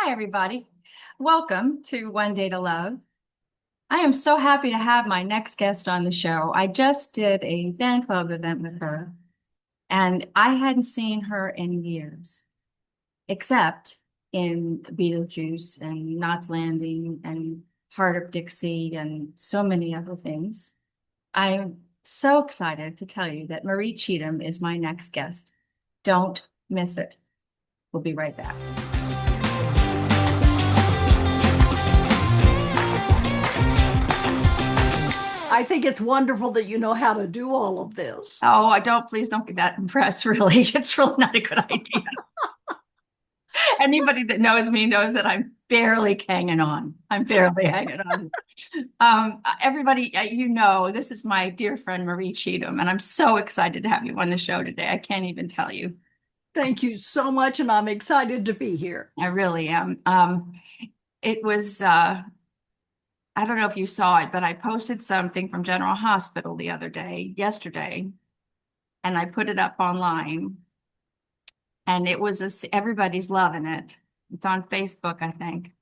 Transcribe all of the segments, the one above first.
Hi, everybody. Welcome to One Day to Love. I am so happy to have my next guest on the show. I just did a fan club event with her, and I hadn't seen her in years, except in Beetlejuice and Knots Landing and Heart of Dixie and so many other things. I'm so excited to tell you that Maree Cheatham is my next guest. Don't miss it. We'll be right back. I think it's wonderful that you know how to do all of this. Oh, please don't be that impressed, really. It's really not a good idea. Anybody that knows me knows that I'm barely hanging on. I'm barely hanging on. Everybody, this is my dear friend Maree Cheatham, and I'm so excited to have you on the show today. I can't even tell you. Thank you so much, and I'm excited to be here. I really am. It was, I don't know if you saw it, but I posted something from General Hospital yesterday, and I put it up online. And everybody's loving it. It's on Facebook, I think.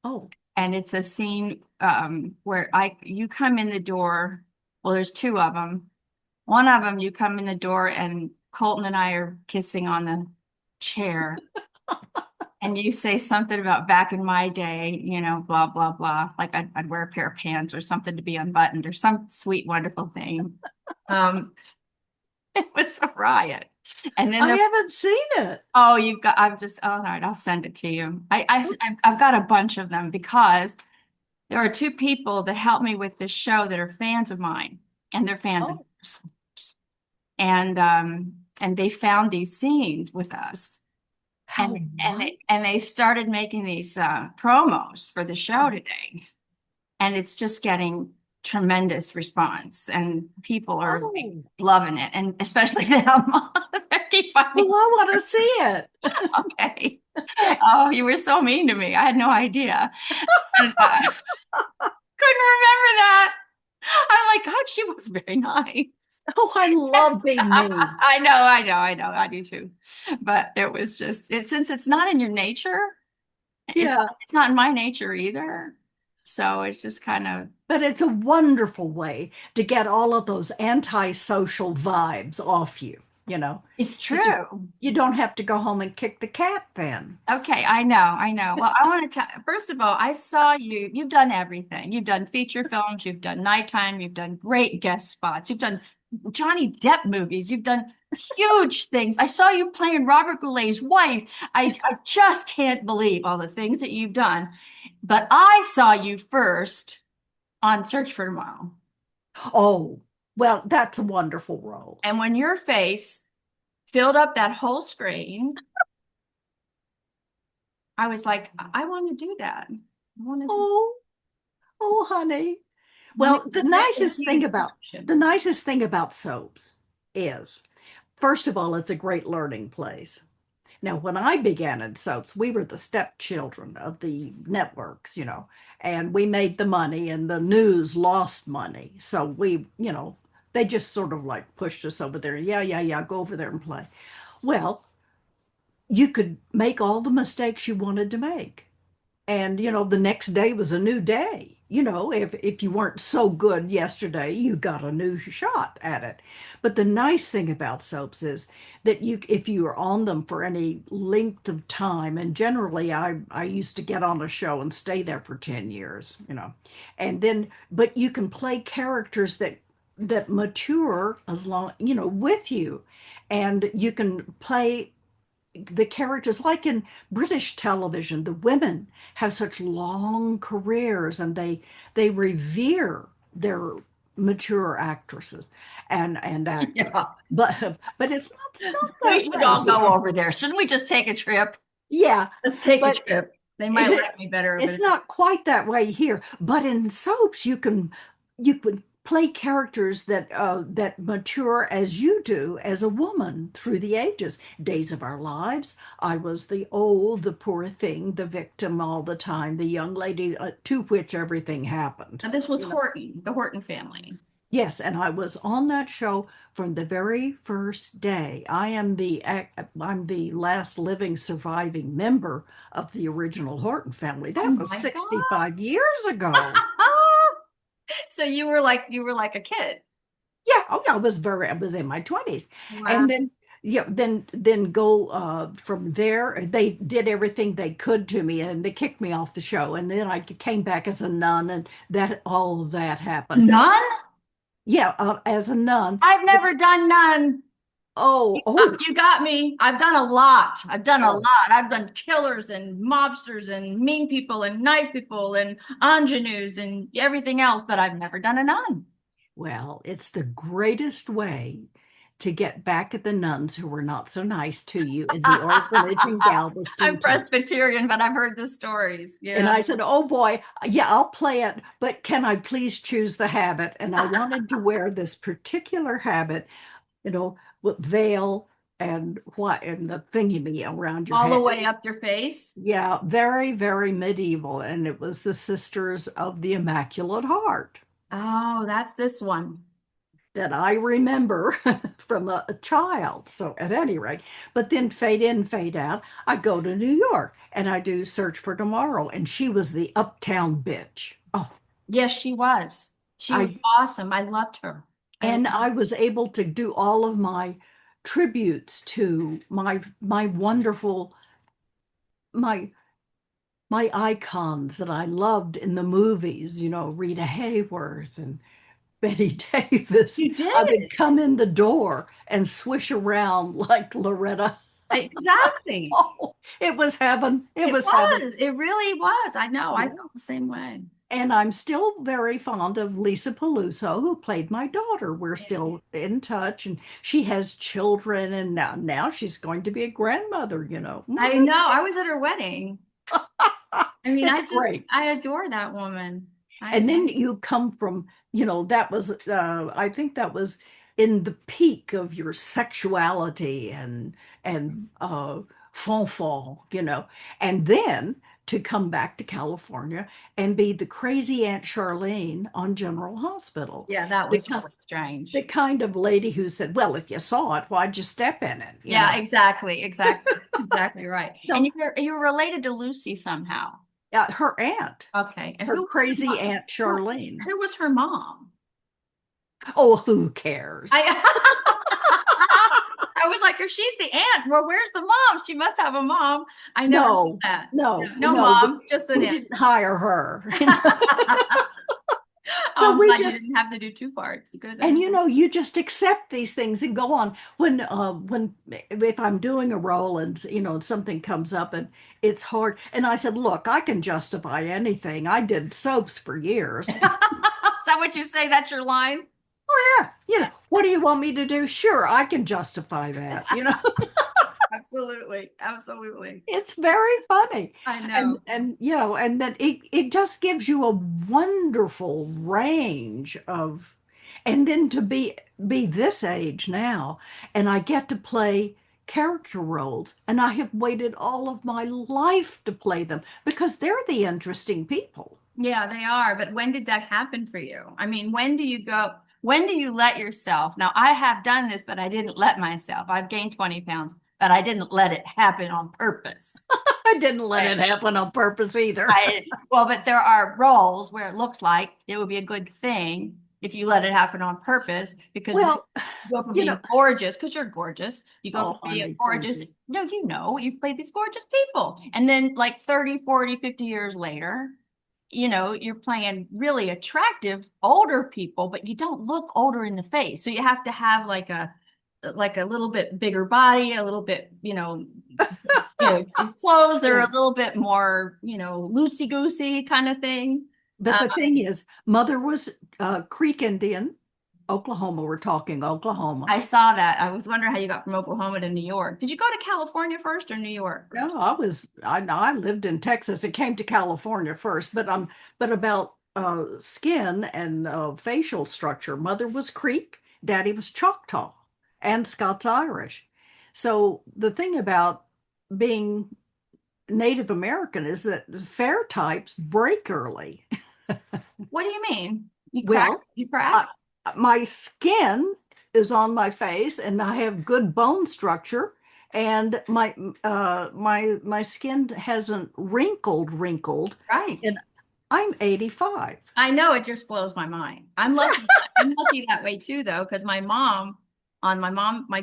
Oh, And it's a scene where you come in the door. Well, there's two of them. One of them, you come in the door, and Colton and I are kissing on the chair. And you say something about back in my day, blah, blah, blah. Like I'd wear a pair of pants or something to be unbuttoned or some sweet, wonderful thing. It was a riot. And then I haven't seen it. Oh, all right, I'll send it to you. I've got a bunch of them because there are two people that help me with this show that are fans of mine, and they're fans of Oh, yours. And they found these scenes with us, how and they started making these promos for the show today, and it's just getting tremendous response, and people are oh. loving it, and especially them. Keep finding. Well, I want to see it. Okay. Oh, you were so mean to me. I had no idea. And, couldn't remember that. I'm like, God, she was very nice. Oh, I love being mean. I do too. But it was since it's not in your nature, Yeah, it's not in my nature either. So it's just kind of, but it's a wonderful way to get all of those antisocial vibes off you, you know. it's That true. you don't have to go home and kick the cat then. Okay, I know. Well, I want to tell, first of all, I saw you've done everything. You've done feature films, you've done nighttime, you've done great guest spots, you've done Johnny Depp movies, you've done huge things. I saw you playing Robert Goulet's wife. I just can't believe all the things that you've done. But I saw you first on Search for Tomorrow. Oh, well, that's a wonderful role. And when your face filled up that whole screen, I was like, I want to do that. I want to do Oh, oh, honey. want Well, to connect with you. the nicest thing about soaps is, first of all, it's a great learning place. Now, when I began in soaps, we were the stepchildren of the networks, and we made the money and the news lost money. So they just sort of like pushed us over there. Yeah, yeah, yeah, go over there and play. Well, you could make all the mistakes you wanted to make. And the next day was a new day. If you weren't so good yesterday, you got a new shot at it. But the nice thing about soaps is that if you are on them for any length of time, and generally I used to get on a show and stay there for 10 years, and then but you can play characters that mature as long, with you, and you can play the characters, like in British television, the women have such long careers, and they revere their mature actresses and actors. Yeah. But it's not We that should way all go here. over there. Shouldn't we just take a trip? Yeah, Let's take a but trip. They might it, like me better over it's there. not quite that way here. But in soaps, you can play characters that mature as you do as a woman through the ages. Days of Our Lives, I was the poor thing, the victim all the time, the young lady to which everything happened. And this was You know, Horton, the Horton family. Yes, and I was on that show from the very first day. I'm the last living surviving member of the original Horton family. Oh That was my God. 65 years ago. So you were like a kid. Yeah, oh yeah, I was in my 20s. Wow. And then yeah, then go from there. They did everything they could to me and they kicked me off the show. And then I came back as a nun and that all of that happened. None? Yeah, as a nun. I've never done none. Oh, oh, You got me. I've done a lot. I've done a oh. lot. I've done killers and mobsters and mean people and nice people and ingenues and everything else, but I've never done a nun. Well, it's the greatest way to get back at the nuns who were not so nice to you in the orphanage in I'm Galveston, Texas. Presbyterian, but I've heard the stories. And Yeah. I said, "Oh boy, yeah, I'll play it, but can I please choose the habit?" And I wanted to wear this particular habit, with veil and what and the thingy around your All the head. way up your face. Yeah, very, very medieval. And it was the Sisters of the Immaculate Heart Oh, that's this one. that I remember from a child. So at any rate, but then fade in, fade out, I go to New York and I do Search for Tomorrow. And she was the uptown bitch. Oh, Yes, she was. She was I awesome. I loved her. I and I was able to do all of my tributes to my wonderful my my icons that I loved in the movies, Rita Hayworth and Betty Davis. You I would did. come in the door and swish around like Loretta. Exactly. Oh, it was heaven. It It was heaven. was. It really was. I know. I Yeah. felt the same way. And I'm still very fond of Lisa Peluso, who played my daughter. We're Yeah. still in touch, and she has children, and now she's going to be a grandmother. Oh my I God. know. I was at her wedding. I mean, It's great. I adore that woman. I And do. then you come from, that was, I think that was in the peak of your sexuality and fanfan. And then to come back to California and be the crazy Aunt Charlene on General Hospital, Yeah, that the was kind, really strange. the kind of lady who said, "Well, if you saw it, why'd you step in it?" Yeah, exactly. Exactly. Exactly right. And So you're related to Lucy somehow. her aunt, Okay. And her who was her crazy mom? Aunt Charlene. Who was her mom? Oh, who cares? I I was like, if she's the aunt, well, where's the mom? She must have a mom. I never knew No, that. no, No no, mom, just an we aunt. didn't hire her. Oh, So I'm we glad you just didn't have to do two parts. Good. and you just accept these things and go on. When if I'm doing a role and something comes up and it's hard, and I said, "Look, I can justify anything. I did soaps for years." Is that what you say? That's your line? Yeah, what do you want me to do? Sure, I can justify that. Absolutely. Absolutely. It's very funny. I And know. and then it just gives you a wonderful range of and then to be this age now and I get to play character roles and I have waited all of my life to play them because they're the interesting people. Yeah, they are. But when did that happen for you? I mean, when do you let yourself? Now, I have done this, but I didn't let myself. I've gained 20 pounds, but I didn't let it happen on purpose. I didn't let Right. it happen on purpose either. Well, but there are roles where it looks like it would be a good thing if you let it happen on purpose because then Well, you go from you know, being gorgeous, because you're gorgeous, you go from oh being honey, thank gorgeous. you. No, you play these gorgeous people. And then like 30, 40, 50 years later, you're playing really attractive older people, but you don't look older in the face. So you have to have like a little bit bigger body, a little bit, clothes that are a little bit more, loosey goosey kind of thing. But the thing is, mother was Creek Indian, Oklahoma. We're talking Oklahoma. I saw that. I was wondering how you got from Oklahoma to New York. Did you go to California first or New York? No, I lived in Texas. It came to California first, but about skin and facial structure. Mother was Creek, daddy was Choctaw and Scots Irish. So the thing about being Native American is that the fair types break early. What do you mean? You crack? Well, You I, crack? my skin is on my face, and I have good bone structure, and my skin hasn't wrinkled, Right. and I'm 85. I know it just blows my mind. I'm lucky. I'm lucky that way too, though, because my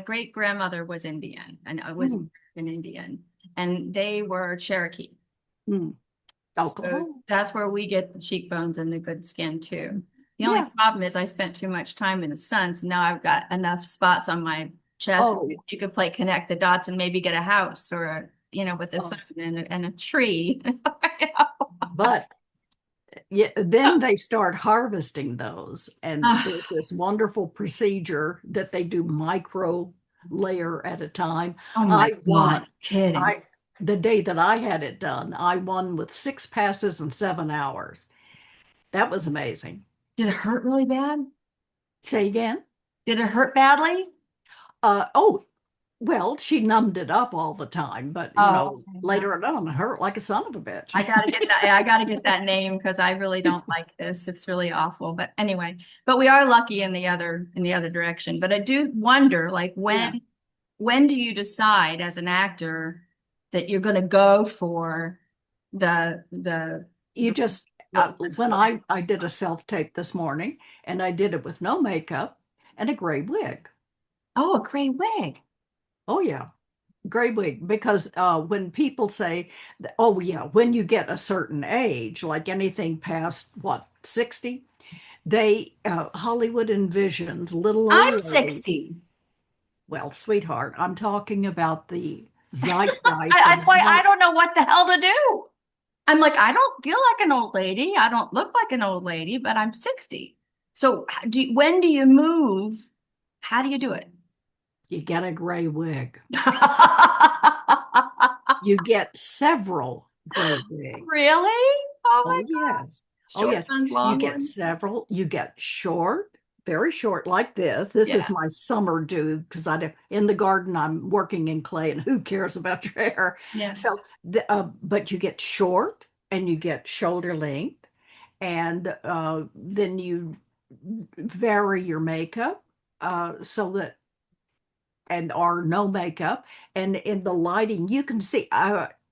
great grandmother was Indian, and I was Mm, an Indian, and they were Cherokee. mm. So Oklahoma. that's where we get the cheekbones and the good skin too. The only Yeah. problem is I spent too much time in the sun, so now I've got enough spots on my chest. Oh, You could play connect the dots and maybe get a house or with the sun oh. and a tree. But yeah, then they start harvesting those, and there's this wonderful procedure that they do micro layer at a time. Oh my I God, won. kidding. I the day that I had it done, I won with 6 passes in 7 hours. That was amazing. Did it hurt really bad? Say again? Did it hurt badly? Oh, well, she numbed it up all the time, but Oh, okay. later on, it hurt like a son of a bitch. I gotta get that. I gotta get that name because I really don't like this. It's really awful. But anyway, but we are lucky in the other direction. But I do wonder, like, Yeah. when do you decide as an actor that you're going to go for the You just outfits? when I did a self tape this morning, and I did it with no makeup and a gray wig. Oh, a gray wig. Oh yeah, gray wig, because when people say, oh yeah, when you get a certain age, like anything past what, 60, they Hollywood envisions little I'm old lady. 60. Well, sweetheart, I'm talking about the zeitgeist of That's why I what. don't know what the hell to do. I'm like, I don't feel like an old lady. I don't look like an old lady, but I'm 60. So when do you move? How do you do it? You get a gray wig. You get several gray wigs. Really? Oh my Oh, God. yes. Oh, Short yes. ones, You long get ones. several. You get short, very short, like this. This is Yeah. my summer do, because in the garden, I'm working in clay, and who cares about your hair? Yeah. So, but you get short, and you get shoulder length, and then you vary your makeup so that, and or no makeup, and in the lighting you can see,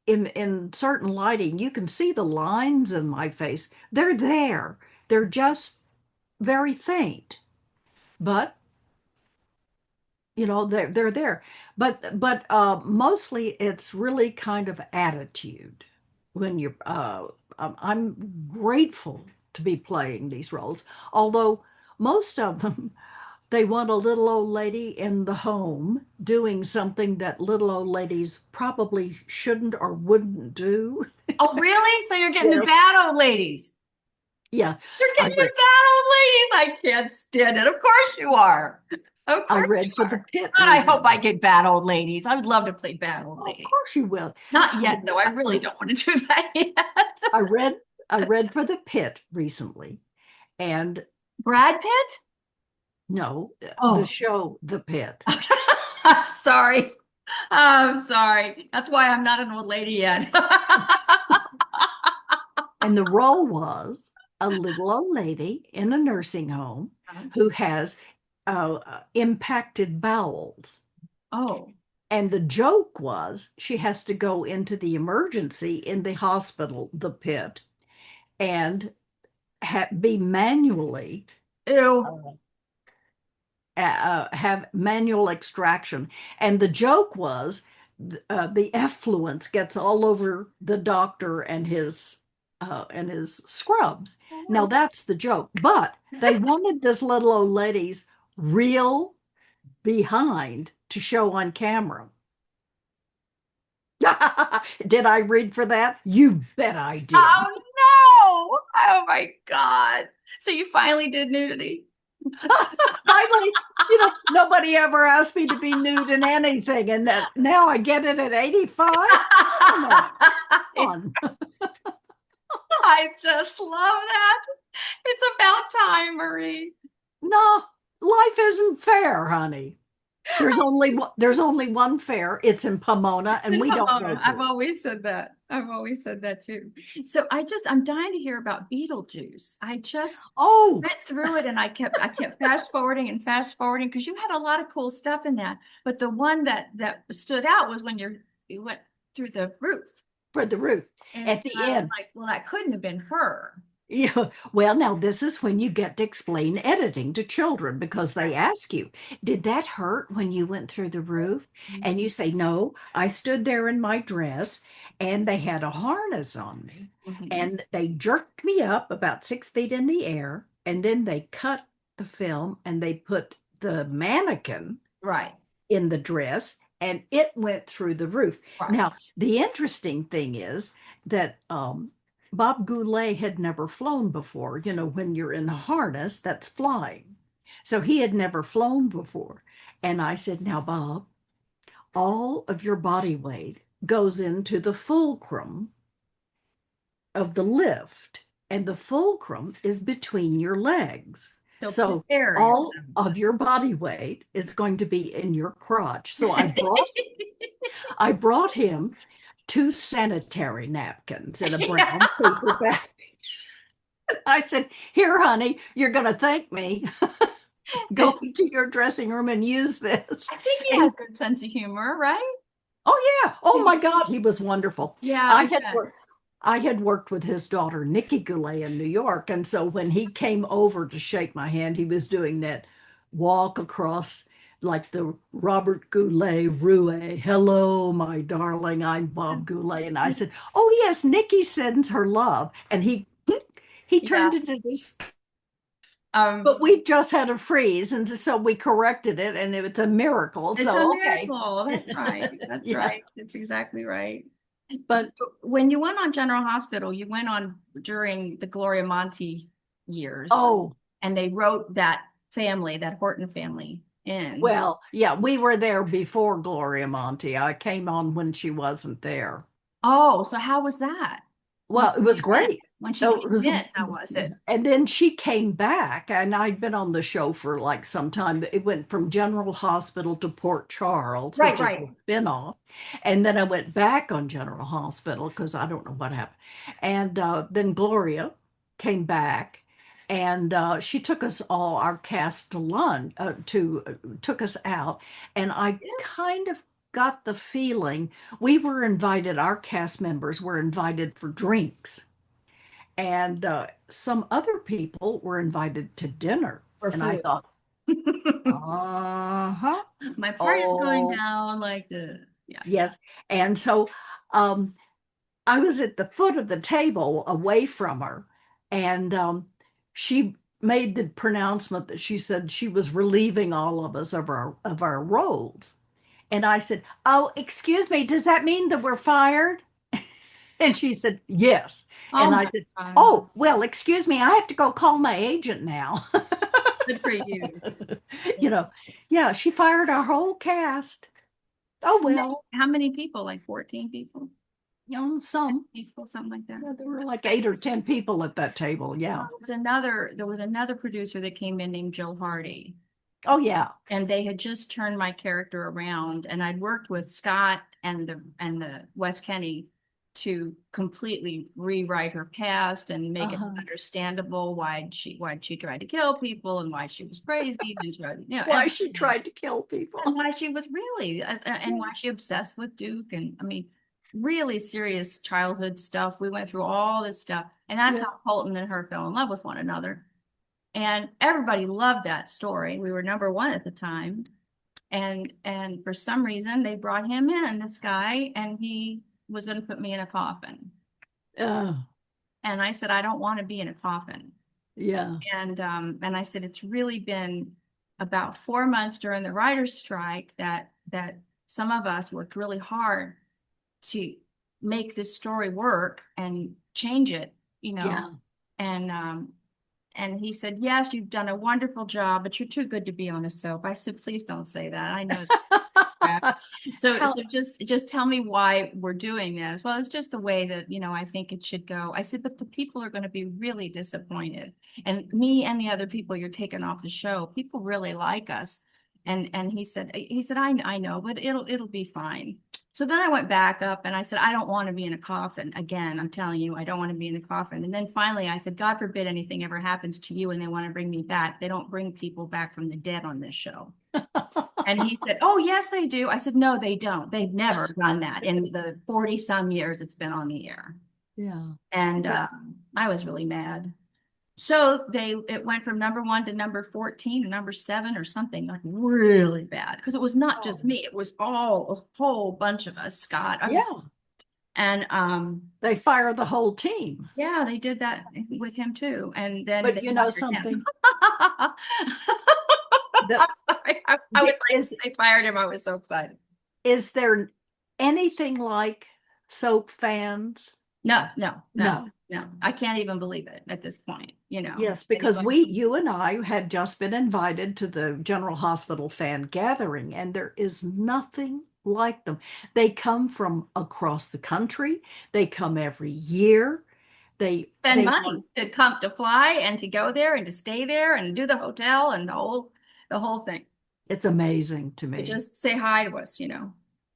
in certain lighting you can see the lines in my face. They're there, they're just very faint, but they're there. But mostly it's really kind of attitude when you're I'm grateful to be playing these roles, although most of them, they want a little old lady in the home doing something that little old ladies probably shouldn't or wouldn't do. Oh, really? So you're getting the Yeah. bad old ladies. Yeah. You're I getting the read bad old ladies. I can't stand it. Of course you are. Of I course you read for the are. pit God, I hope I recently. get bad old ladies. I would love to play bad old Well, of lady. course you will. Not I, yet, though. I really don't want to do that yet. I read I read for the pit recently, and Brad Pitt? no, the Oh, show The Pit. I'm sorry. I'm sorry. That's why I'm not an old lady yet. And the role was a little old lady in a nursing home who has impacted bowels. Oh, And the joke was she has to go into the emergency in the hospital, the pit, and be manually ew. uh, have manual extraction. And the joke was the effluence gets all over the doctor and his scrubs. Now that's the joke. But they wanted this little old lady's real behind to show on camera. Did I read for that? You bet I did. Oh no! Oh my God. So you finally did nudity. Finally, nobody ever asked me to be nude in anything, and that now I get it at 85. Come on. I just love that. It's about time, Marie. No, life isn't fair, honey. There's only one fair. It's in Pomona, and we don't go I've to it. always said that. I've always said that too. So I'm dying to hear about Beetlejuice. I just Oh, went through it and I kept fast forwarding because you had a lot of cool stuff in that. But the one that stood out was when you went through the roof. for the roof And at the I was end. like, well, that couldn't have been her. Yeah, well, now this is when you get to explain editing to children because they ask you, did that hurt when you went through the roof? And you say, no, I stood there in my dress and they had a harness on me Mhm. and they jerked me up about 6 feet in the air. And then they cut the film and they put the mannequin Right, in the dress and it went through the roof. right. Now, the interesting thing is that Bob Goulet had never flown before. You know, when you're in a harness, that's flying. So he had never flown before. And I said, now, Bob, all of your body weight goes into the fulcrum of the lift, and the fulcrum is between your legs. So So prepare all yourself. of your body weight is going to be in your crotch. So I brought him two sanitary napkins in a brown paper bag. I said, "Here, honey, you're going to thank me. Go to your dressing room and use this." I think he has And a good sense of humor, right? oh yeah, oh my God, he was wonderful. Yeah, I I had bet. worked, I had worked with his daughter Nikki Goulet in New York, and so when he came over to shake my hand, he was doing that walk across like the Robert Goulet roue. Hello, my darling, I'm Bob Goulet, and I said, "Oh yes, Nikki sends her love," and he Yeah. turned into this. Um, But we just had a freeze, and so we corrected it, and it's a miracle. it's a So okay, miracle. That's right. That's yeah, right. That's exactly right. So but. when you went on General Hospital, you went on during the Gloria Monty years, Oh, and they wrote that family, that Horton family, in. well, yeah, we were there before Gloria Monty. I came on when she wasn't there. Oh, so how was that? When Well, it was she came in? great. When she Oh, it came was, in, how was it? and then she came back, and I'd been on the show for like some time. It went from General Hospital to Port Charles, Right, which is a right. spinoff, and then I went back on General Hospital because I don't know what happened. And then Gloria came back, and she took us all, our cast, to lunch, took us out, and I kind of got the feeling we were invited, our cast members were invited for drinks, and some other people were invited to dinner. For And I food. thought, uh-huh, My party's going oh, down like the, yeah, yeah. yes. And so um, I was at the foot of the table away from her, and she made the pronouncement that she said she was relieving all of us of our roles. And I said, "Oh, excuse me, does that mean that we're fired?" And she said, "Yes." Oh And I my said, God. "Oh, well, excuse me, I have to go call my agent now." Good for you. You know, yeah, she fired our whole cast. Oh, How many, well, how many people? Like 14 people? some. People, something like that. Yeah, there were like 8 or 10 people at that table. Yeah. There was another producer that came in named Joe Hardy. Oh, yeah. And they had just turned my character around, and I'd worked with Scott and the Wes Kenny to completely rewrite her past and make it Uh-huh. understandable why she tried to kill people and why she was crazy and Why she everything, tried to kill and people. why she was really and Yeah. why she obsessed with Duke, and I mean really serious childhood stuff. We went through all this stuff, and that's Yeah. how Colton and her fell in love with one another. And everybody loved that story. We were number one at the time. And for some reason they brought him in, this guy, and he was going to put me in a coffin. Uh, And I said, I don't want to be in a coffin. yeah. And I said, it's really been about 4 months during the writer's strike that some of us worked really hard to make this story work and change it, you know. Yeah. And and he said, yes, you've done a wonderful job, but you're too good to be on a soap. I said, please don't say that. I know that. So, How, so just tell me why we're doing this. Well, it's just the way that, I think it should go. I said, but the people are going to be really disappointed. And me and the other people you're taking off the show, people really like us. And he said, I know, but it'll be fine. So then I went back up and I said, I don't want to be in a coffin again. I'm telling you, I don't want to be in a coffin. And then finally I said, God forbid anything ever happens to you and they want to bring me back. They don't bring people back from the dead on this show. And he said, oh, yes, they do. I said, no, they don't. They've never done that in the 40 some years it's been on the air. Yeah. And Yeah. I was really mad. So it went from number one to number 14 to number seven or something like really bad because it was not just Oh, me. It was all a whole bunch of us, Scott. yeah. And They fire the whole team. yeah, they did that with him too. And then But they you know fired him. something? I'm The, sorry. I was like, is they fired him. I was so excited. is there anything like soap fans? No, no, no, No. no. I can't even believe it at this point, Yes, because you and I had just been invited to the General Hospital fan gathering, and there is nothing like them. They come from across the country. They come every year. spend They want, money to come to fly and to go there and to stay there and do the hotel and the whole thing. it's amazing to To me. just say hi to us.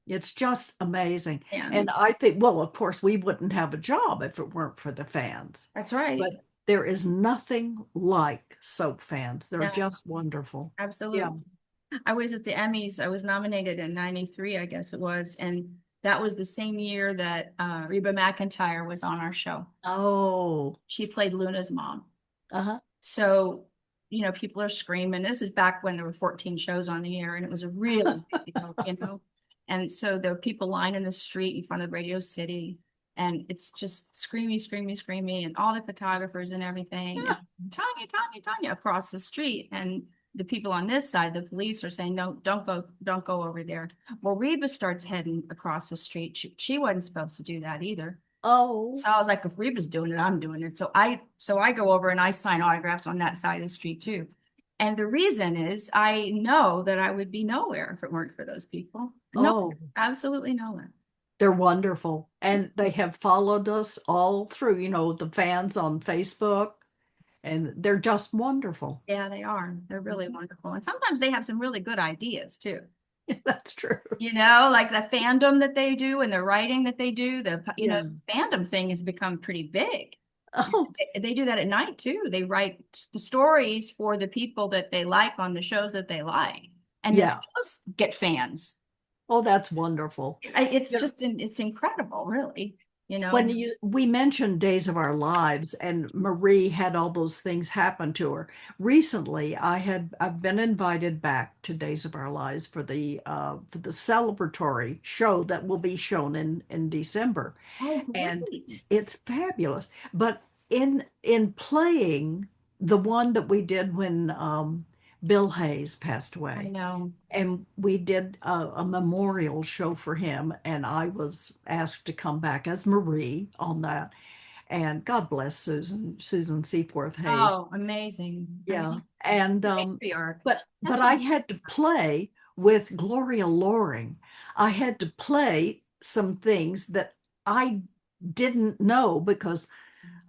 It's just amazing. And And I think, well, of course, we wouldn't have a job if it weren't for the fans. that's right. But there is nothing like soap fans. They're Yeah, just wonderful. Yeah. absolutely. I was at the Emmys. I was nominated in 93, I guess it was. And that was the same year that Reba McEntire was on our show. Oh, She played Luna's mom. uh-huh. So, people are screaming. This is back when there were 14 shows on the air, and it was a really big deal. And so there were people lining the street in front of Radio City, and it's just screamy, screamy, screamy, and all the photographers and everything. And Tanya, Tanya, Tanya across the street. And the people on this side, the police are saying, no, don't go over there. Well, Reba starts heading across the street. She wasn't supposed to do that either. Oh, So I was like, if Reba's doing it, I'm doing it. So I go over and I sign autographs on that side of the street too. And the reason is I know that I would be nowhere if it weren't for those people. No, oh, absolutely nowhere. they're wonderful. And they have followed us all through, the fans on Facebook, and they're just wonderful. Yeah, they are. They're really wonderful. And sometimes they have some really good ideas too. That's true. Like the fandom that they do and the writing that they do, Yeah. fandom thing has become pretty big. Oh, They do that at night too. They write the stories for the people that they like on the shows that they like. And then yeah. those get fans. Oh, that's wonderful. It's Yeah. just, it's incredible, really. When we mentioned Days of Our Lives and Marie had all those things happen to her. Recently, I've been invited back to Days of Our Lives for the celebratory show that will be shown in December. Oh, And great. it's fabulous. But in playing the one that we did when Bill Hayes passed I away, know. and we did a memorial show for him, and I was asked to come back as Marie on that. And God bless Susan Seaforth Hayes. Oh, amazing. Yeah. And Matriarch. but I had to play with Gloria Loring. I had to play some things that I didn't know because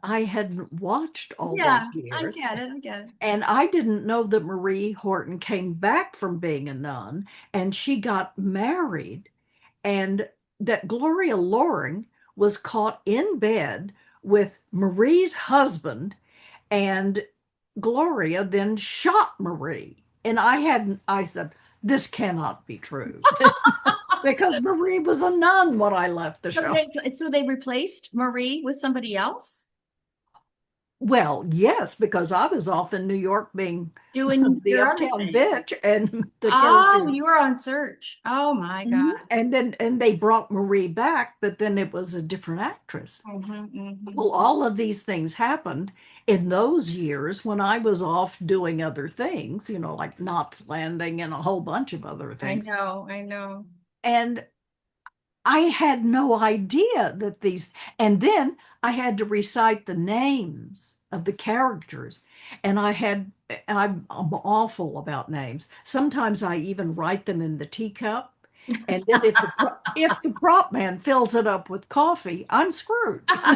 I hadn't watched all those Yeah, I years. get it. I get it. And I didn't know that Marie Horton came back from being a nun and she got married, and that Gloria Loring was caught in bed with Marie's husband, and Gloria then shot Marie. And I said, this cannot be true because Marie was a nun when I left the So show. they replaced Marie with somebody else Well, yes, because I was off in New York being doing the your uptown other thing. bitch and the Oh, character. you were on search. Oh my Mhm. God. And they brought Marie back, but then it was a different actress. Well, all of these things happened in those years when I was off doing other things, like Knots Landing and a whole bunch of other I things. know, I know. And I had no idea that and then I had to recite the names of the characters. And I'm awful about names. Sometimes I even write them in the teacup. And then if the prop man fills it up with coffee, I'm screwed. We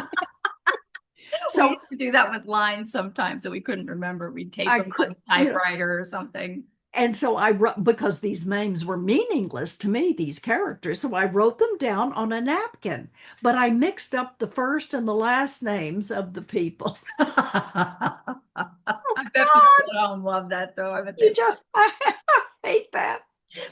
So used to do that with lines sometimes that we couldn't remember. We'd tape I them on could, a typewriter or something. And so I wrote, because these names were meaningless to me, these characters, so I wrote them down on a napkin. But I mixed up the first and the last names of the people. I Oh bet people God, at home love that though. I bet you they, just, I hate that.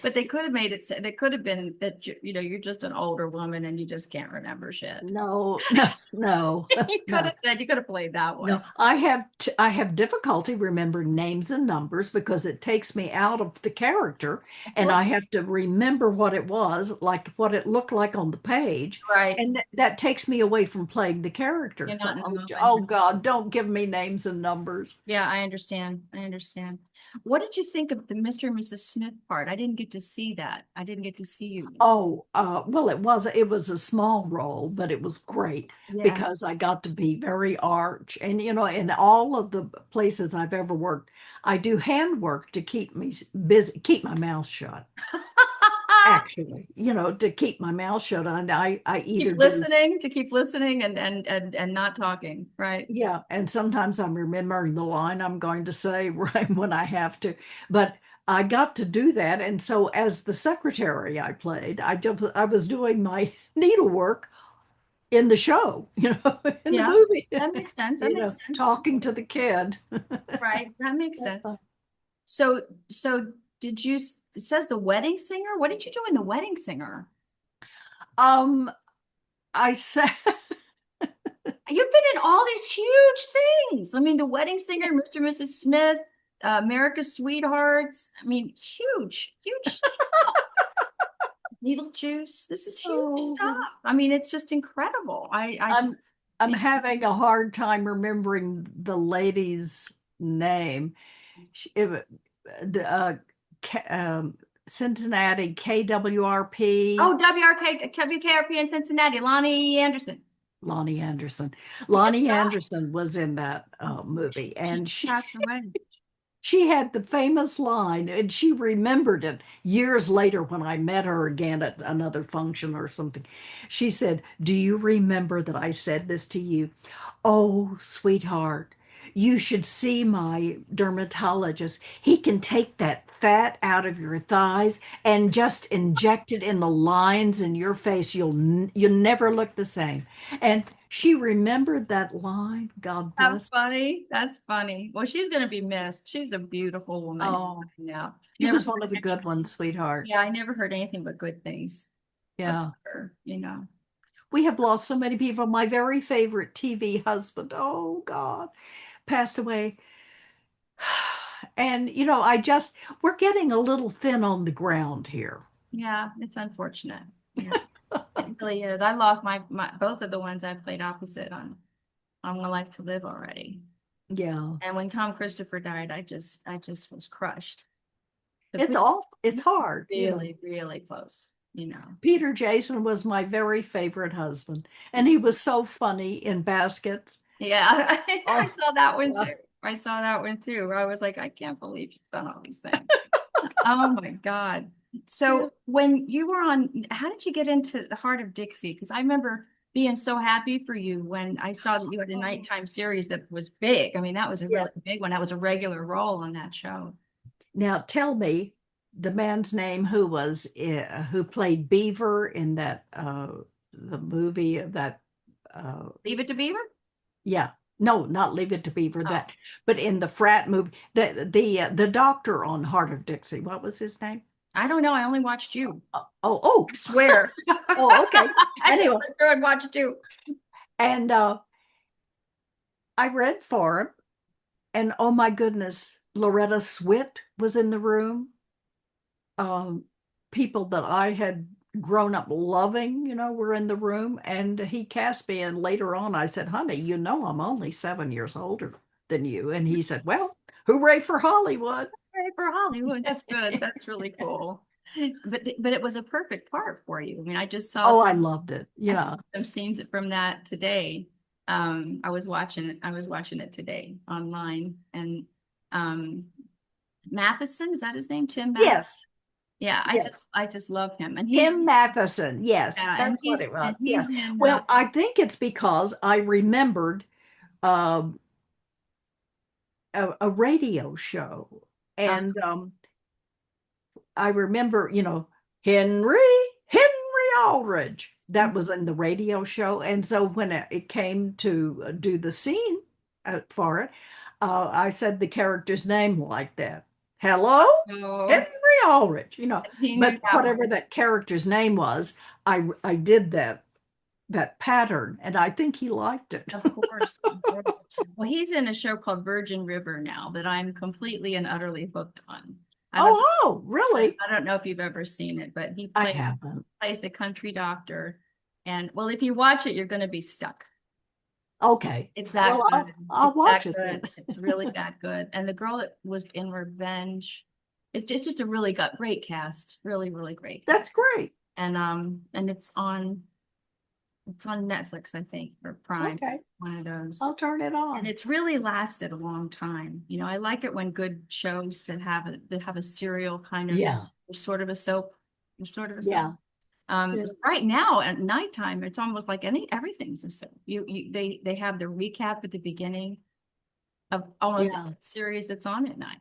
but they could have made it, they could have been that, you're just an older woman and you just can't remember shit. No, no, no, You could no. have said, you could have played that No, one. I have difficulty remembering names and numbers because it takes me out of the character Of and course. I have to remember what it was, like what it looked like on the page. Right. And that takes me away from playing the character. You're So, not in the moment. oh God, don't give me names and numbers. Yeah, I understand. I understand. What did you think of the Mr. and Mrs. Smith part? I didn't get to see that. I didn't get to see you. Oh, well, it was a small role, but it was great Yeah. because I got to be very arch. And in all of the places I've ever worked, I do handwork to keep me busy, keep my mouth shut. Actually, to keep my mouth shut. And I either Keep do, listening, to keep listening and not talking, right? yeah. And sometimes I'm remembering the line I'm going to say right when I have to. But I got to do that. And so as the secretary I played, I was doing my needlework in the show, in the Yeah, movie, that makes sense. That makes sense. talking to the kid. Right. That makes sense. So, so did you, it says the wedding singer? What did you do in the wedding singer? Um, I said, You've been in all these huge things. I mean, the wedding singer, Mr. and Mrs. Smith, America's Sweethearts. I mean, huge, huge stuff. Needle juice. This is huge stuff. oh, I mean, it's just incredible. I just I'm I'm think, having a hard time remembering the lady's name. It, uh, Cincinnati KWRP. oh, WKRP in Cincinnati, Lonnie Anderson. Lonnie Anderson. Good Lonnie job. Anderson was in that movie, She and she passed away. she had the famous line, and she remembered it years later when I met her again at another function or something. She said, "Do you remember that I said this to you? Oh, sweetheart, you should see my dermatologist. He can take that fat out of your thighs and just inject it in the lines in your face. You'll never look the same." And she remembered that line. God That's bless. funny. That's funny. Well, she's going to be missed. She's a beautiful woman Oh, now. she Never was heard one of the good anything. ones, sweetheart. Yeah, I never heard anything but good things about Yeah. her. We have lost so many people. My very favorite TV husband, oh God, passed away. And, we're getting a little thin on the ground here. Yeah, it's unfortunate. Yeah, it really is. I lost my both of the ones I played opposite on One Life to Live already. Yeah. And when Tom Christopher died, I just was crushed because It's all, it's hard. really, really close. Peter Jason was my very favorite husband, and he was so funny in Baskets. Yeah, I Oh, saw that one yeah. too. I saw that one too. I was like, I can't believe she's done all these things. Oh my God. Yeah. So when you were on, how did you get into the Heart of Dixie? Because I remember being so happy for you when I saw that you had a Oh, nighttime series that was big. I mean, that was a yeah. really big one. That was a regular role on that show. Now tell me the man's name who played Beaver in that the movie of that Leave It to Beaver? yeah, no, not Leave It to Beaver, Oh, that, but in the frat movie, the doctor on Heart of Dixie, what was his name? I don't know. I only watched you. Oh, oh, I swear. oh, okay. I just Anyway, went through and watched you. and I read for him, and oh my goodness, Loretta Swit was in the room. um, People that I had grown up loving, were in the room. And he cast me. And later on, I said, honey, I'm only 7 years older than you. And he said, well, hooray for Hollywood. Right, for Hollywood. That's good. That's really cool. But it was a perfect part for you. I mean, Oh, I loved it. I saw Yeah. some scenes from that today. I was watching it today online, and um Matheson, is that his name? Tim Matheson. Yes. Yeah, I Yes. just I just love him. And he's Tim Matheson. Yes, yeah, and that's what he's it was. and Yeah. he's in Well, I think it's because I remembered um, a radio show. uh, And I remember, Henry, Henry Aldridge. That was in the radio show. And so when it came to do the scene for it, I said the character's name like that. Hello, So Henry Aldridge, he knew but that whatever one. that character's name was, I did that pattern, and I think he liked it. Of course, of course. Well, he's in a show called Virgin River now that I'm completely and utterly hooked on. I don't, Oh, really? I don't know if you've ever seen it, but I haven't. plays the country doctor. And well, if you watch it, you're going to be stuck. Okay. It's Well, that good. I'll It's watch that it then. good. It's really that good. And the girl that was in Revenge, it's just a really got great cast. Really, really great cast. That's great. And it's on Netflix, I think, or Prime, Okay. one of those. I'll turn it And on. it's really lasted a long time. I like it when good shows that have a serial kind of Yeah. sort of a soap, sort of a soap. Yeah. Yeah. Right now at nighttime, it's almost like everything's a soap. They have the recap at the beginning of almost Yeah. a series that's on at night.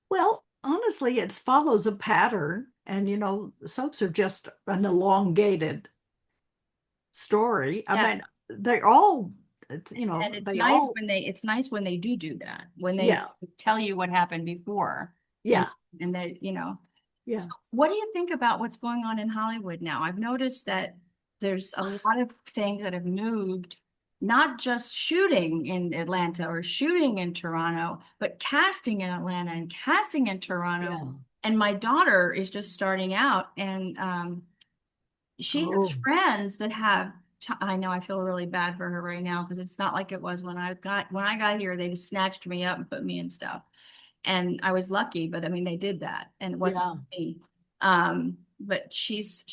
Well, honestly, it follows a pattern, and soaps are just an elongated story. I Yeah. mean, they're all, And they all, it's nice when they do that, when they yeah, tell you what happened before and yeah, and they. yeah. So what do you think about what's going on in Hollywood now? I've noticed that there's a lot of things that have moved, not just shooting in Atlanta or shooting in Toronto, but casting in Atlanta and casting in Toronto. Yeah. And my daughter is just starting out, and she has Oh, friends that have. I know I feel really bad for her right now because it's not like it was when I got here. They just snatched me up and put me in stuff, and I was lucky, but I mean they did that and it wasn't yeah. me. But she's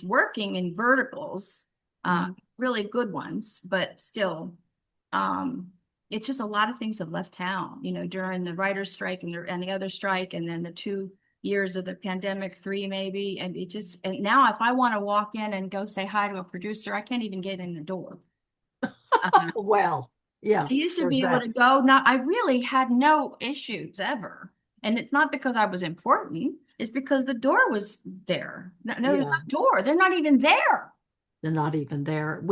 working in verticals, Mhm. really good ones, but still, um, it's just a lot of things have left town, during the writer's strike and the other strike, and then the 2 years of the pandemic, three maybe, and now if I want to walk in and go say hi to a producer, I can't even get in the door. Um, Well, yeah, I used to there's be able that. to go. Now, I really had no issues ever. And it's not because I was important, it's because the door was there. No, there's Yeah. no door. They're not even there. They're not even there.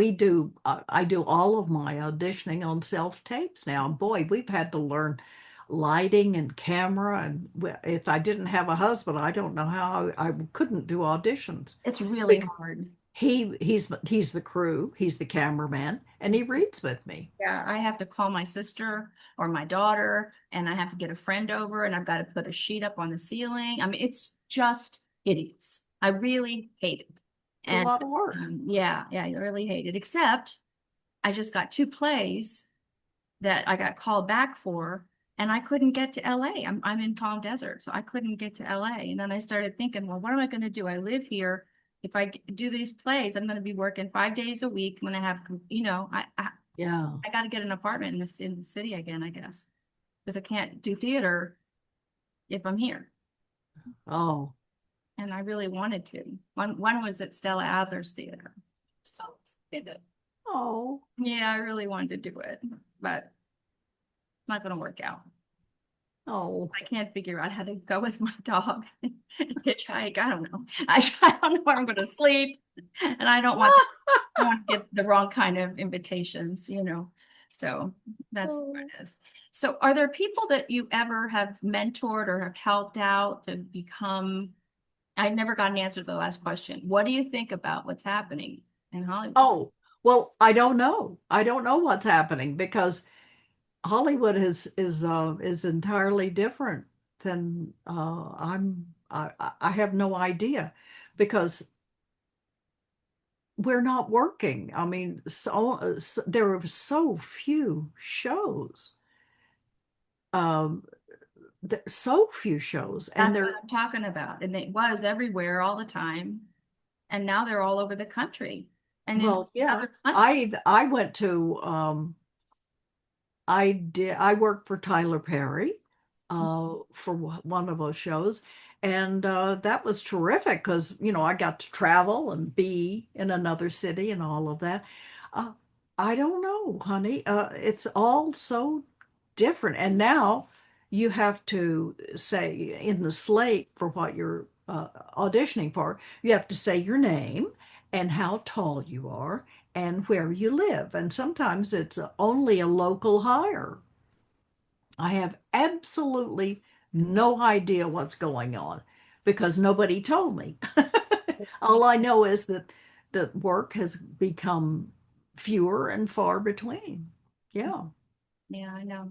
I do all of my auditioning on self tapes now. And boy, we've had to learn lighting and camera. And if I didn't have a husband, I don't know how I couldn't do auditions. It's really Because hard. he's the crew, he's the cameraman, and he reads with me. Yeah, I have to call my sister or my daughter, and I have to get a friend over, and I've got to put a sheet up on the ceiling. I mean, it's just hideous. I really hate it. It's a And lot of work. yeah, I really hate it. Except I just got two plays that I got called back for, and I couldn't get to LA. I'm in Palm Desert, so I couldn't get to LA. And then I started thinking, well, what am I going to do? I live here. If I do these plays, I'm going to be working 5 days a week. When I have, Yeah. I got to get an apartment in the city again, I guess, because I can't do theater if I'm here. Oh, And I really wanted to. One was at Stella Adler's theater. So excited. oh, Yeah, I really wanted to do it, but it's not going to work out. oh. I can't figure out how to go with my dog and hitchhike. I don't know. I don't know where I'm going to sleep, and I don't want to get the wrong kind of invitations. So that's what Oh. it is. So, are there people that you ever have mentored or have helped out to become? I never got an answer to the last question. What do you think about what's happening in Hollywood? Oh, well, I don't know. I don't know what's happening because Hollywood is entirely different than I have no idea because we're not working. I mean, there are so few shows. Um, so few shows, and That's what they're I'm talking about. And it was everywhere all the time. And now they're all over the country and in well, yeah. other countries. I went to I worked for Tyler Perry for one of those shows, and that was terrific because I got to travel and be in another city and all of that. Uh, I don't know, honey. It's all so different, and now you have to say in the slate for what you're auditioning for, you have to say your name and how tall you are and where you live. And sometimes it's only a local hire. I have absolutely no idea what's going on because nobody told me. All I know is that work has become fewer and far between. Yeah. Yeah, I know.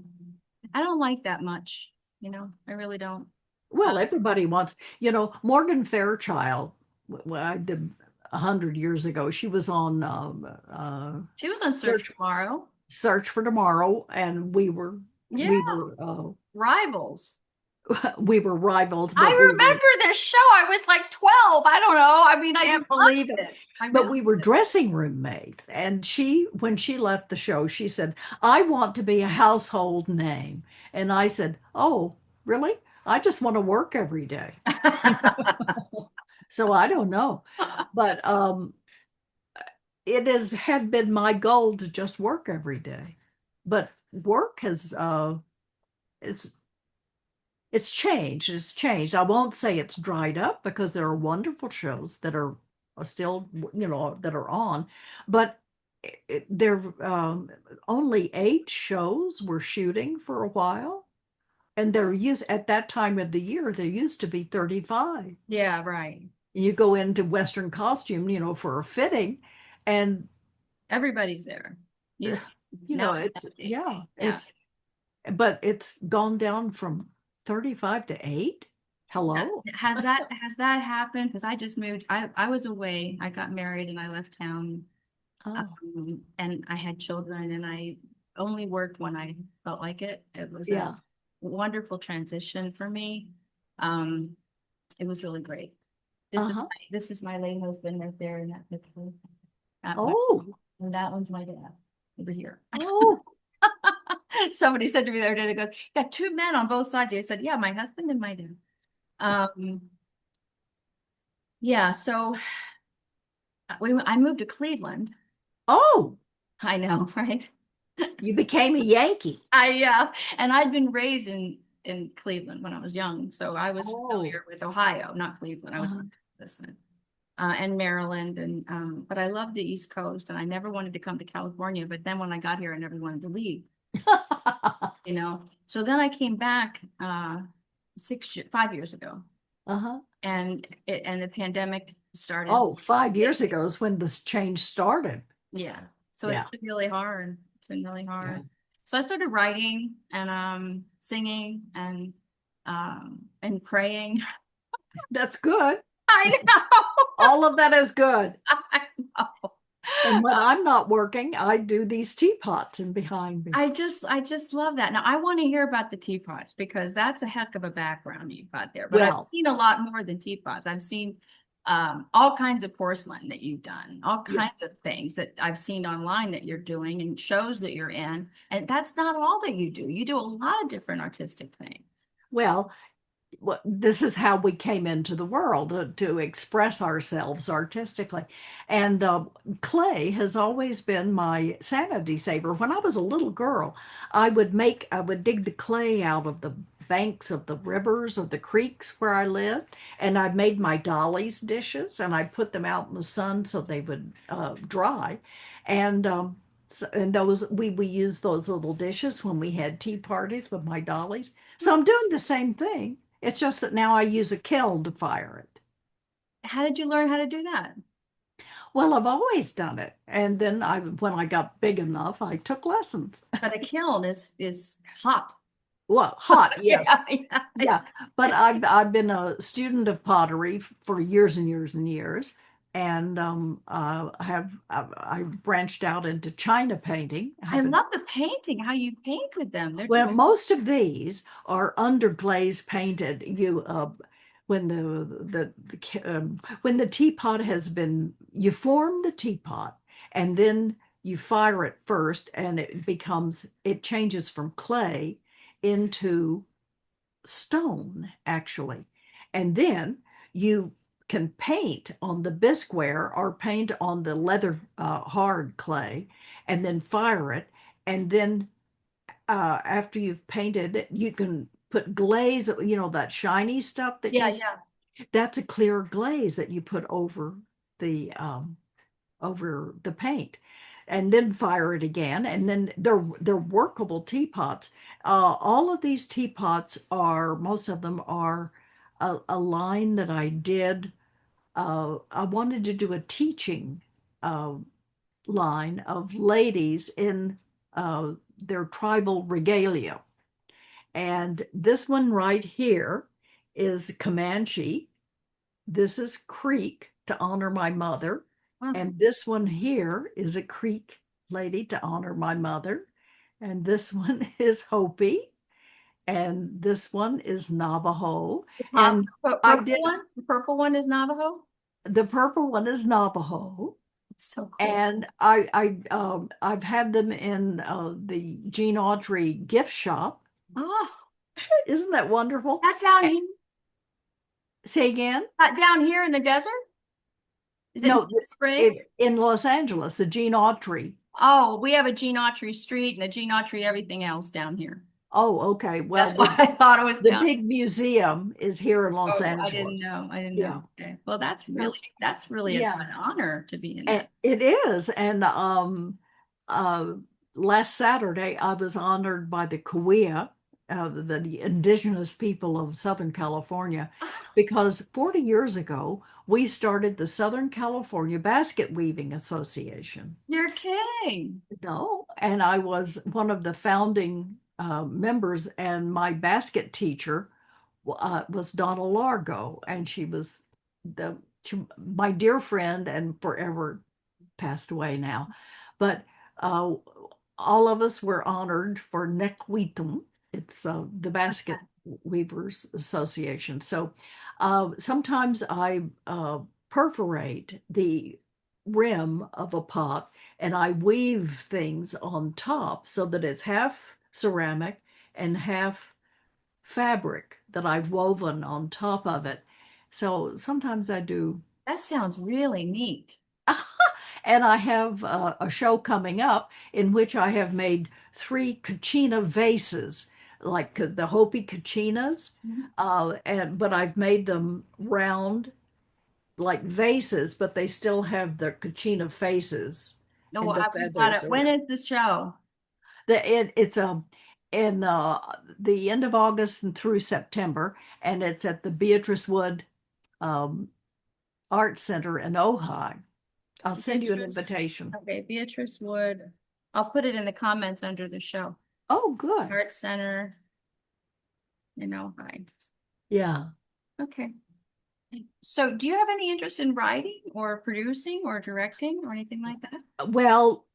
I don't like that much, I really don't. Uh, Well, everybody wants, Morgan Fairchild, what I did 100 years ago, she was on she was on Search Search Tomorrow. Search for Tomorrow, and we were Yeah, we were Rivals. we were rivals, but I we were remember this show. I was like 12. I don't know. I mean, I can't loved believe it. it. I But really we were did. dressing room mates, and when she left the show, she said, "I want to be a household name," and I said, "Oh, really? I just want to work every day." So I don't know, but it has had been my goal to just work every day. But work has it's it's changed. It's changed. I won't say it's dried up because there are wonderful shows that are still, that are on, but there only 8 shows were shooting for a while, and there used at that time of the year there used to be 35. Yeah, right. You go into Western costume, for a fitting, and Everybody's there. You, now it's it's empty. yeah, Yeah. but it's gone down from 35 to 8. Hello. Has that happened? Because I just moved. I was away. I got married and I left town. Oh, And I had children and I only worked when I felt like it. It was a yeah. wonderful transition for me. Um, it was really great. This is Uh-huh. this is my late husband right there in that picture. Oh, And that one's my dad over here. oh, Somebody said to me the other day, they go, "You got two men on both sides." I said, "Yeah, my husband and my dad." Um, yeah, so I moved to Cleveland. oh, I know, right? you became a Yankee. And I'd been raised in Cleveland when I was young, so I was Oh, familiar with Ohio, not Cleveland. I was uh-huh. in Texas and Maryland, and but I loved the East Coast, and I never wanted to come to California. But then when I got here, I never wanted to leave, So then I came back 5 years ago, Uh-huh. and the pandemic started. Oh, 5 years ago is when this change started. Yeah. So it's Yeah. been really hard. It's been really Yeah. hard. So I started writing and singing and praying. That's good. I know. All of that is good. I know. And when I'm not working, I do these teapots and behind me. I just love that. Now I want to hear about the teapots because that's a heck of a background you've got there. But I've Well, seen a lot more than teapots. I've seen all kinds of porcelain that you've done, all yeah. kinds of things that I've seen online that you're doing and shows that you're in. And that's not all that you do. You do a lot of different artistic things. Well, this is how we came into the world to express ourselves artistically. And clay has always been my sanity saver. When I was a little girl, I would dig the clay out of the banks of the rivers or the creeks where I lived, and I made my dollies dishes, and I put them out in the sun so they would dry. And and those we use those little dishes when we had tea parties with my dollies. So I'm doing the same thing. It's just that now I use a kiln to fire it. How did you learn how to do that? Well, I've always done it. And then when I got big enough, I took lessons. But a kiln is hot. Well, hot, yes. Yeah, yeah. Yeah. But I've been a student of pottery for years and years and years. And I branched out into china painting. I I have love the painting, how you paint with them. They're Well, just most of these are underglaze painted. When when the teapot has been, you form the teapot and then you fire it first, and it changes from clay into stone, actually. And then you can paint on the bisqueware or paint on the leather hard clay and then fire it. And then after you've painted it, you can put glaze, that shiny stuff that Yeah, you yeah. that's a clear glaze that you put the um over the paint, and then fire it again. And then they're workable teapots. All of these teapots are, most of them are a line that I did. I wanted to do a teaching uh, line of ladies in their tribal regalia. And this one right here is Comanche. This is Creek to honor my mother. Huh. And this one here is a Creek lady to honor my mother. And this one is Hopi. And this one is Navajo. And I Purple did one? The purple one is Navajo? the purple one is Navajo. It's so cool. And I've had them in the Gene Autry gift shop. Oh, Isn't that wonderful? that down here, Say again? that down here in the desert? Is it No, spring? in Los Angeles, the Gene Autry. Oh, we have a Gene Autry street and a Gene Autry everything else down here. Oh, okay. Well, That's why I thought it was the down. big museum is here in Los Oh, I didn't Angeles. know. I didn't Yeah. know. Okay. Well, So, that's really yeah, an honor to be in and that. it is. And uh, last Saturday, I was honored by the Cahuilla, the indigenous people of Southern California, because 40 years ago, we started the Southern California Basket Weaving Association. You're kidding. No, and I was one of the founding members, and my basket teacher was Donna Largo, and she was my dear friend and forever passed away now. But uh, all of us were honored for Neckweetum. It's the Basket Weavers Association. So sometimes I perforate the rim of a pot and I weave things on top so that it's half ceramic and half fabric that I've woven on top of it. So sometimes I do. That sounds really neat. And I have a show coming up in which I have made 3 kachina vases, like the Hopi kachinas, Mhm. but I've made them round like vases, but they still have the kachina faces No, and the we've got feathers it. When around. is the show? It's in the end of August and through September, and it's at the Beatrice Wood um, Art Center in Ojai. I'll send you an Beatrice. invitation. Okay, Beatrice Wood. I'll put it in the comments under the show. Oh, good. Art Center, hi. Yeah. Okay. So do you have any interest in writing or producing or directing or anything like that? Well,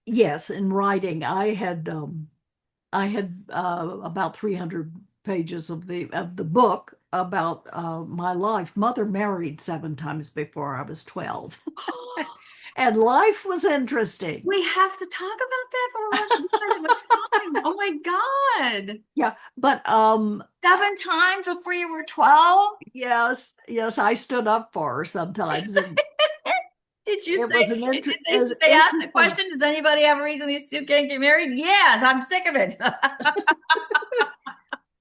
yes, in writing, I had about 300 pages of the book about my life. Mother married 7 times before I was 12. And life was interesting. We have to talk about that for a much time. Oh my God. Yeah, but 7 times before you were 12? yes, I stood up for her sometimes, and Did you it say, was an did they ask the interesting. question, does anybody have a reason these two can't get married? Yes, I'm sick of it.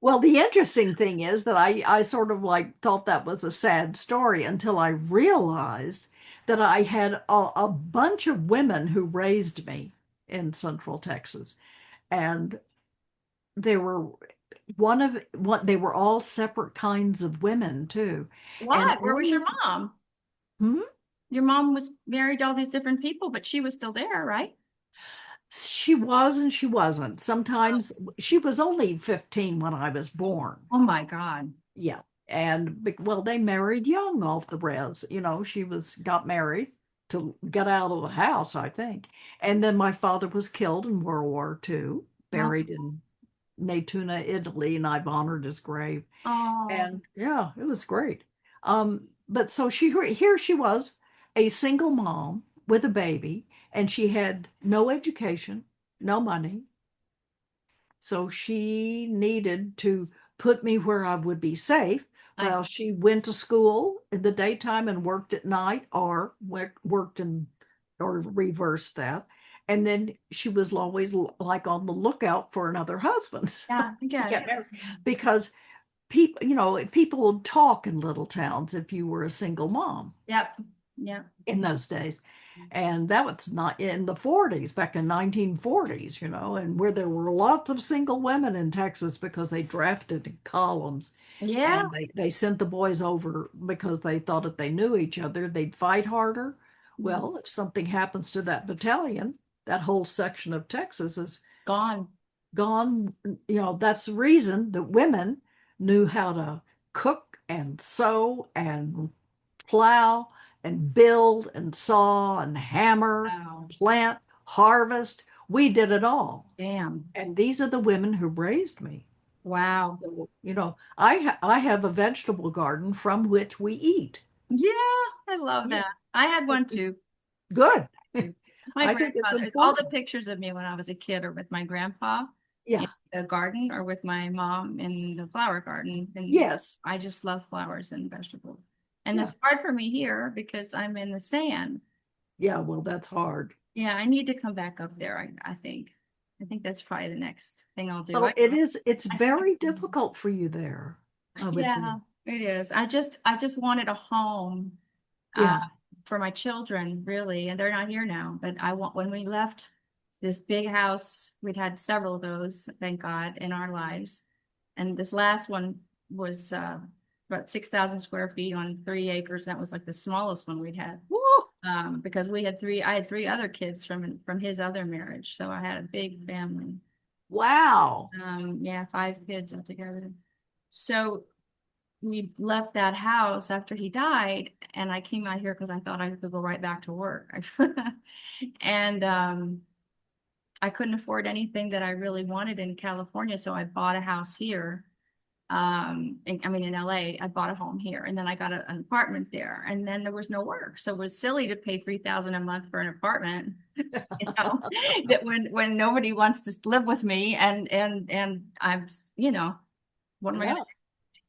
Well, the interesting thing is that I sort of like thought that was a sad story until I realized that I had a bunch of women who raised me in Central Texas, and they were one of what they were all separate kinds of women too. And What? Where was your mom? hmm? Your mom was married to all these different people, but she was still there, right? She was and she wasn't. Sometimes she was only 15 when I was born. Oh my God. Yeah. And well, they married young off the res. She got married to get out of the house, I think. And then my father was killed in World War II, Oh, buried in Netuna, Italy, and I've honored his grave. oh, And yeah, it was great. But so here she was, a single mom with a baby, and she had no education, no money. So she needed to put me where I would be safe. I Well, she went to school in the daytime and worked at night, or worked in, or reversed that. And then she was always like on the lookout for another husband Yeah, I to get it. get married because people, people would talk in little towns if you were a single mom Yep. Yep. in those days. And that was not in the 40s, back in 1940s, and where there were lots of single women in Texas because they drafted in columns Yeah. and they sent the boys over because they thought if they knew each other, they'd fight harder. Mhm. Well, if something happens to that battalion, that whole section of Texas is Gone. gone. That's the reason that women knew how to cook and sew and plow and build and saw and hammer, Wow. plant, harvest. We did it all. Damn. And these are the women who raised me. Wow. So, I have a vegetable garden from which we eat. Yeah, I love Yeah, that. I had one too. good. My I think it's grandfather, all the important. pictures of me when I was a kid are with my grandpa in Yeah. the garden or with my mom in the flower garden. And Yes. I just love flowers and vegetables. And Yeah. it's hard for me here because I'm in the sand. Yeah. Well, that's hard. Yeah, I need to come back up there, I think. I think that's probably the next thing I'll do. Well, it is. It's I, very difficult for you there, I would yeah, think. it is. I just wanted a home uh, Yeah. for my children, really, and they're not here now. But I want when we left this big house, we'd had several of those, thank God, in our lives. And this last one was about 6,000 square feet on 3 acres. That was like the smallest one we'd had. Woo! Because I had three other kids from his other marriage, so I had a big family. Wow. Yeah, 5 kids altogether. So we left that house after he died, and I came out here because I thought I could go right back to work. And I couldn't afford anything that I really wanted in California, so I bought a house here. In LA, I bought a home here, and then I got an apartment there, and then there was no work, so it was silly to pay 3,000 a month for an apartment. That when nobody wants to live with me, and I'm, what am I gonna? Yeah.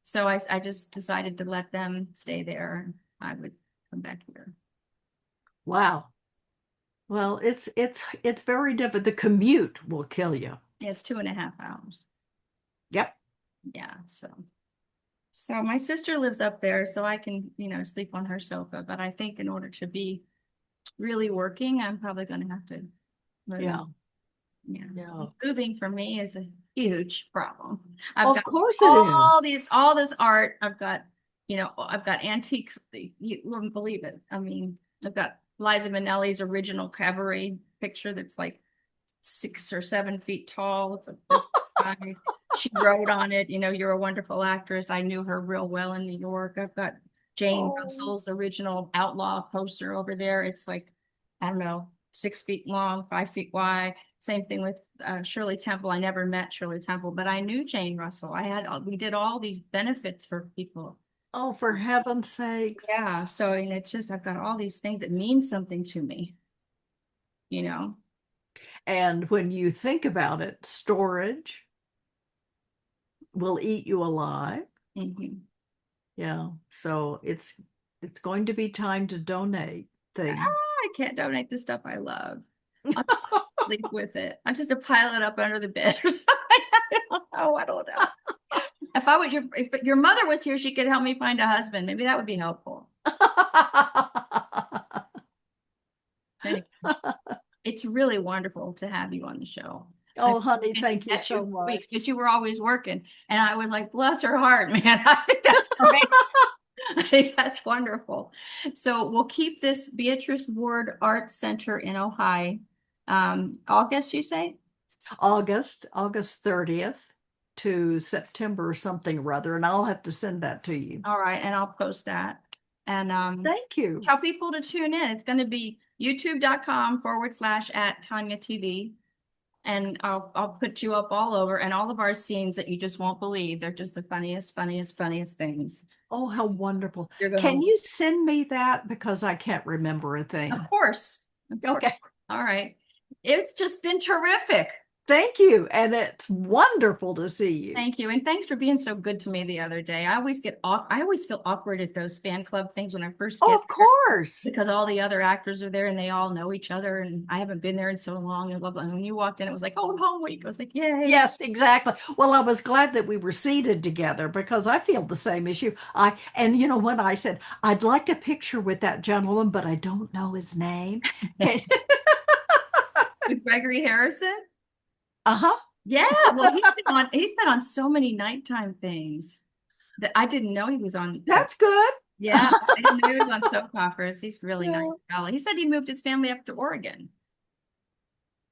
So I just decided to let them stay there. I would come back here. Wow. Well, it's very different. The commute will kill you. Yeah, it's 2.5 hours. Yep. Yeah, so my sister lives up there, so I can, sleep on her sofa. But I think in order to be really working, I'm probably going to have to move. Yeah. Yeah, Yeah. moving for me is a huge problem. I've Of got course it is. all this art. I've got antiques. You wouldn't believe it. I mean, I've got Liza Minnelli's original cabaret picture that's like 6 or 7 feet tall. It's this guy. She wrote on it, you're a wonderful actress. I knew her real well in New York. I've got Jane Oh, Russell's original outlaw poster over there. It's like, I don't know, 6 feet long, 5 feet wide. Same thing with Shirley Temple. I never met Shirley Temple, but I knew Jane Russell. We did all these benefits for people. oh, for heaven's sakes. Yeah. So, and it's just, I've got all these things that mean something to me, you know? And when you think about it, storage will eat you alive. Mhm. Yeah. So it's going to be time to donate things. I can't donate the stuff I love. I'll just sleep with it. I'm just to pile it up under the bed or something. I don't know. If your mother was here, she could help me find a husband. Maybe that would be helpful. Anyway, it's really wonderful to have you on the show. Oh, honey, I thank you met you so in much. weeks because you were always working, and I was like, bless her heart, man. I think that's great. I think that's wonderful. So we'll keep this Beatrice Ward Art Center in Ojai. August, you say? August 30th to September something or other, and I'll have to send that to you. All right, and I'll post that. And Thank you. tell people to tune in. It's going to be youtube.com/@Tonja TV. And I'll put you up all over and all of our scenes that you just won't believe. They're just the funniest, funniest, funniest things. Oh, how wonderful. You're gonna Can you send me that? Because I can't remember a Of thing. course. Of course. Okay. All right. It's just been terrific. Thank you. And it's wonderful to see you. Thank you. And thanks for being so good to me the other day. I always feel awkward at those fan club things when I first Oh, get of there course. because all the other actors are there and they all know each other. And I haven't been there in so long and blah, blah. And when you walked in, it was like, oh, home week. I was like, yay. Yes, exactly. Well, I was glad that we were seated together because I feel the same issue. And when I said I'd like a picture with that gentleman, but I don't know his name. With Gregory Harrison. Uh-huh. Yeah. Well, he's been on so many nighttime things that I didn't know he was on. That's good. Yeah, I didn't know he was on soap operas. He's really nice Yeah. fella. He said he moved his family up to Oregon.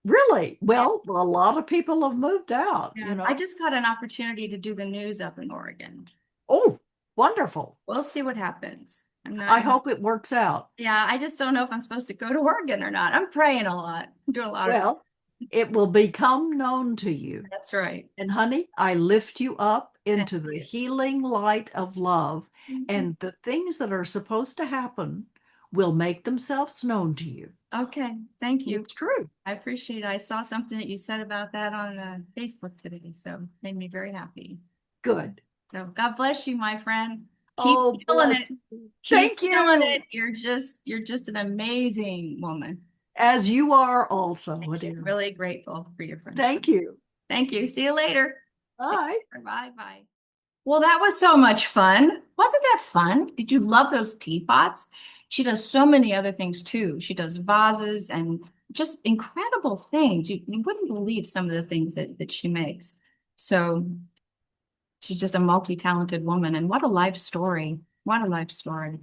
Really? Yeah, Well, a lot of people have moved out, yeah. I just got an opportunity to do the news up in Oregon. Oh, wonderful. We'll see what happens. I'm not, I hope it works out. yeah, I just don't know if I'm supposed to go to Oregon or not. I'm praying a lot. I'm doing a lot of, Well, it will become known to you. that's right. And honey, I lift you up Thank into the you. healing light of love, Mhm. and the things that are supposed to happen will make themselves known to you. Okay, thank you. It's true. I appreciate it. I saw something that you said about that on Facebook today, so it made me very happy. Good. So God bless you, my friend. Keep Oh, killing it. bless you. Keep Thank killing you. it. You're just an amazing woman. As you are also, Thank you. dear. Really grateful for your friendship. Thank you. Thank you. See you later. Bye. Bye bye. Well, that was so much fun. Wasn't that fun? Did you love those teapots? She does so many other things too. She does vases and just incredible things. You wouldn't believe some of the things that she makes. So she's just a multi-talented woman. And what a life story. What a life story.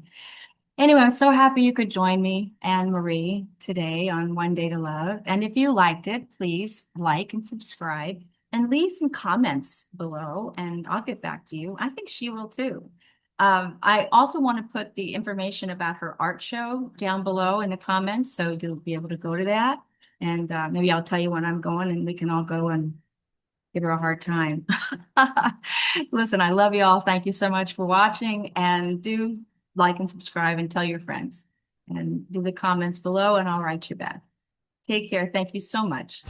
Anyway, I'm so happy you could join me and Marie today on One Day to Love. And if you liked it, please like and subscribe and leave some comments below and I'll get back to you. I think she will too. I also want to put the information about her art show down below in the comments so you'll be able to go to that. And maybe I'll tell you when I'm going and we can all go and give her a hard time. Listen, I love you all. Thank you so much for watching and do like and subscribe and tell your friends and do the comments below and I'll write you back. Take care. Thank you so much.